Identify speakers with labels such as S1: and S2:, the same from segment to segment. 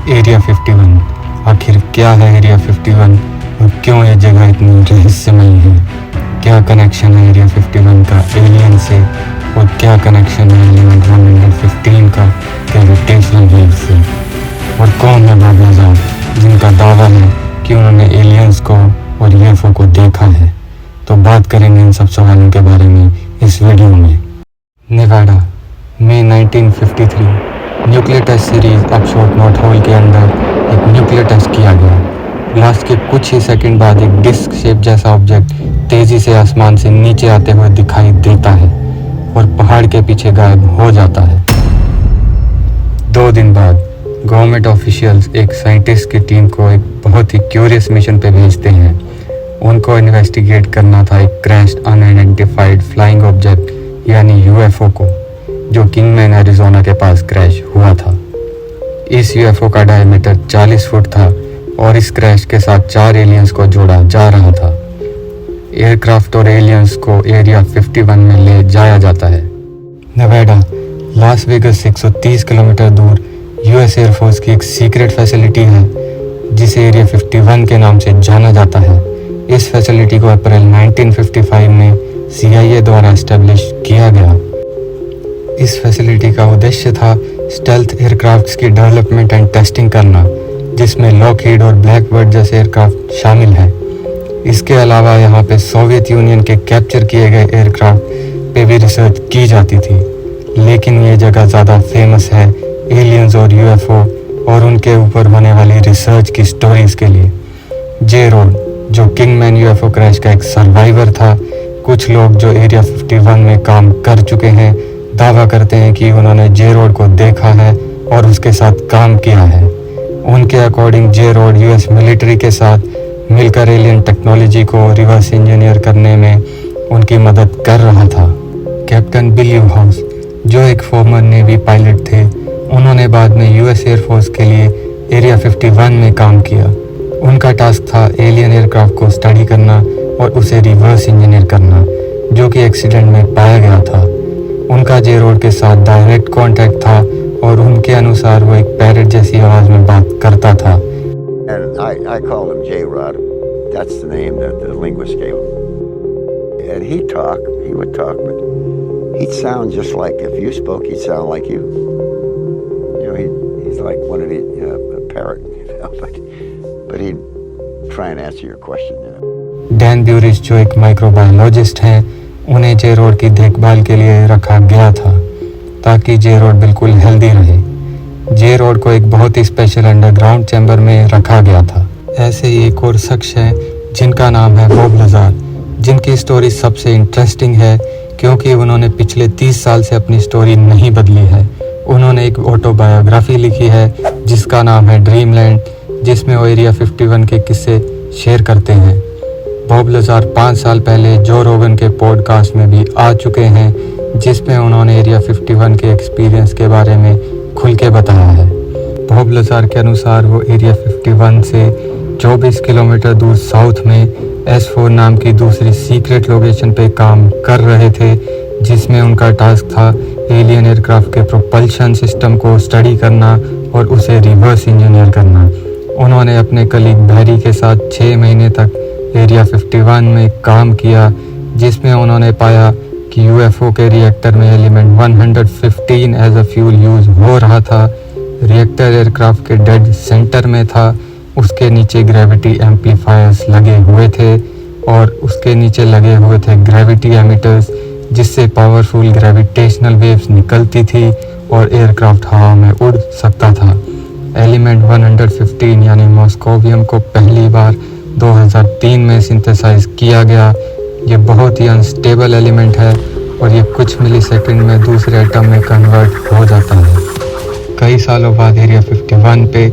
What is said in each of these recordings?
S1: Area 51। आखिर क्या है एरिया 51 और क्यों ये जगह इतनी रहस्यमयी है? क्या कनेक्शन है एरिया 51 का एलियन से और क्या कनेक्शन है एलिमेंट 115 का ग्रेविटेशनल वेव से? और कौन है बॉब लज़ार जिनका दावा है कि उन्होंने एलियंस को और यूएफओ को देखा है? तो बात करेंगे इन सब सवालों के बारे में इस वीडियो में। नेवाडा, मई 1953। Nuclear test series Upshot Knothole के अंदर एक न्यूक्लियर टेस्ट किया गया। ब्लास्ट के कुछ ही सेकंड बाद एक डिस्क शेप जैसा ऑब्जेक्ट तेजी से आसमान से नीचे आते हुए दिखाई देता है और पहाड़ के पीछे गायब हो जाता है। 2 दिन बाद गवर्नमेंट ऑफिशियल्स एक साइंटिस्ट की टीम को एक बहुत ही क्यूरियस मिशन पे भेजते हैं। उनको इन्वेस्टिगेट करना था एक क्रैश्ड अनआइडेंटिफाइड फ्लाइंग ऑब्जेक्ट यानी यूएफओ को, जो किंगमैन एरिज़ोना के पास क्रैश हुआ था। इस यूएफओ का डायमीटर 40 फुट था और इस क्रैश के साथ 4 एलियंस को जोड़ा जा रहा था। एयरक्राफ्ट और एलियंस को एरिया 51 में ले जाया जाता है। नेवाडा, लास वेगस से 130 किलोमीटर दूर यूएस एयरफोर्स की एक सीक्रेट फैसिलिटी है जिसे एरिया 51 के नाम से जाना जाता है। इस फैसिलिटी को अप्रैल 1955 में CIA द्वारा एस्टेब्लिश किया गया। इस फैसिलिटी का उद्देश्य था स्टेल्थ एयरक्राफ्ट्स की डेवलपमेंट एंड टेस्टिंग करना, जिसमें लॉकहीड और ब्लैकबर्ड जैसे एयरक्राफ्ट शामिल हैं। इसके अलावा यहाँ पे सोवियत यूनियन के कैप्चर किए गए एयरक्राफ्ट पे भी रिसर्च की जाती थी। लेकिन ये जगह ज़्यादा फेमस है एलियंस और यूएफओ और उनके ऊपर होने वाली रिसर्च की स्टोरीज के लिए। जे रोड, जो किंगमैन यूएफओ क्रैश का एक सर्वाइवर था, कुछ लोग जो एरिया 51 में काम कर चुके हैं दावा करते हैं कि उन्होंने जे रोड को देखा है और उसके साथ काम किया है। उनके अकॉर्डिंग जे रोड यूएस मिलिट्री के साथ मिलकर एलियन टेक्नोलॉजी को रिवर्स इंजीनियर करने में उनकी मदद कर रहा था। कैप्टन बिल न्यूहाउस, जो एक फॉर्मर नेवी पायलट थे, उन्होंने बाद में यूएस एयरफोर्स के लिए एरिया 51 में काम किया। उनका टास्क था एलियन एयरक्राफ्ट को स्टडी करना और उसे रिवर्स इंजीनियर करना, जो कि एक्सीडेंट में पाया गया था। उनका जे रोड के साथ डायरेक्ट कांटेक्ट था और उनके अनुसार वो एक पैरट जैसी आवाज में बात करता था।
S2: And I called him J-Rod. That's the name that the linguist gave him. And he would talk, but he'd sound just like, if you spoke, he'd sound like you. You know, he's like one of the, a parrot, but he'd try and answer your question.
S1: Dan Burisch, जो एक microbiologist हैं, उन्हें जे road की देखभाल के लिए रखा गया था ताकि जे रोड बिल्कुल हेल्दी रहे। जे रोड को एक बहुत ही स्पेशल अंडरग्राउंड चैम्बर में रखा गया था। ऐसे ही एक और शख्स है जिनका नाम है बॉब लज़ार, जिनकी स्टोरी सबसे इंटरेस्टिंग है क्योंकि उन्होंने पिछले 30 साल से अपनी स्टोरी नहीं बदली है। उन्होंने एक ऑटोबायोग्राफी लिखी है जिसका नाम है ड्रीमलैंड, जिसमें वो एरिया 51 के किस्से शेयर करते हैं। बॉब लज़ार 5 साल पहले जो रोगन के पॉडकास्ट में भी आ चुके हैं, जिसमें उन्होंने एरिया 51 के एक्सपीरियंस के बारे में खुल के बताया है। बॉब लज़ार के अनुसार वो एरिया 51 से 24 किलोमीटर दूर साउथ में S4 नाम की दूसरी सीक्रेट लोकेशन पे काम कर रहे थे, जिसमें उनका टास्क था एलियन एयरक्राफ्ट के प्रोपल्शन सिस्टम को स्टडी करना और उसे रिवर्स इंजीनियर करना। उन्होंने अपने कलीग बैरी के साथ 6 महीने तक एरिया 51 में काम किया, जिसमें उन्होंने पाया कि यूएफओ के रिएक्टर में element 115 as a fuel use हो रहा था। रिएक्टर एयरक्राफ्ट के डेड सेंटर में था। उसके नीचे ग्रेविटी एम्पलीफायर्स लगे हुए थे और उसके नीचे लगे हुए थे ग्रेविटी एमिटर्स, जिससे पावरफुल ग्रेविटेशनल वेव्स निकलती थी और एयरक्राफ्ट हवा में उड़ सकता था। एलिमेंट 115 यानी मॉस्कोवियम को पहली बार 2003 में सिंथेसाइज किया गया। ये बहुत ही अनस्टेबल एलिमेंट है और ये कुछ मिलीसेकंड में दूसरे एटम में कन्वर्ट हो जाता है। कई सालों बाद एरिया 51 पे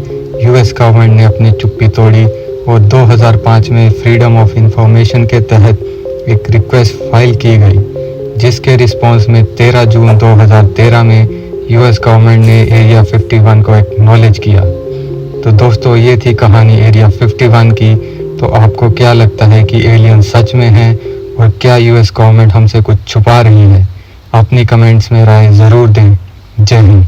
S1: यूएस गवर्नमेंट ने अपनी चुप्पी तोड़ी और 2005 में फ्रीडम ऑफ इंफॉर्मेशन के तहत एक रिक्वेस्ट फाइल की गई, जिसके रिस्पॉन्स में 13 जून 2013 में यूएस गवर्नमेंट ने एरिया 51 को एक्नॉलेज किया। तो दोस्तों, ये थी कहानी एरिया 51 की। तो आपको क्या लगता है कि एलियन सच में हैं और क्या यूएस गवर्नमेंट हमसे कुछ छुपा रही है? अपनी कमेंट्स में राय ज़रूर दें। जय हिंद।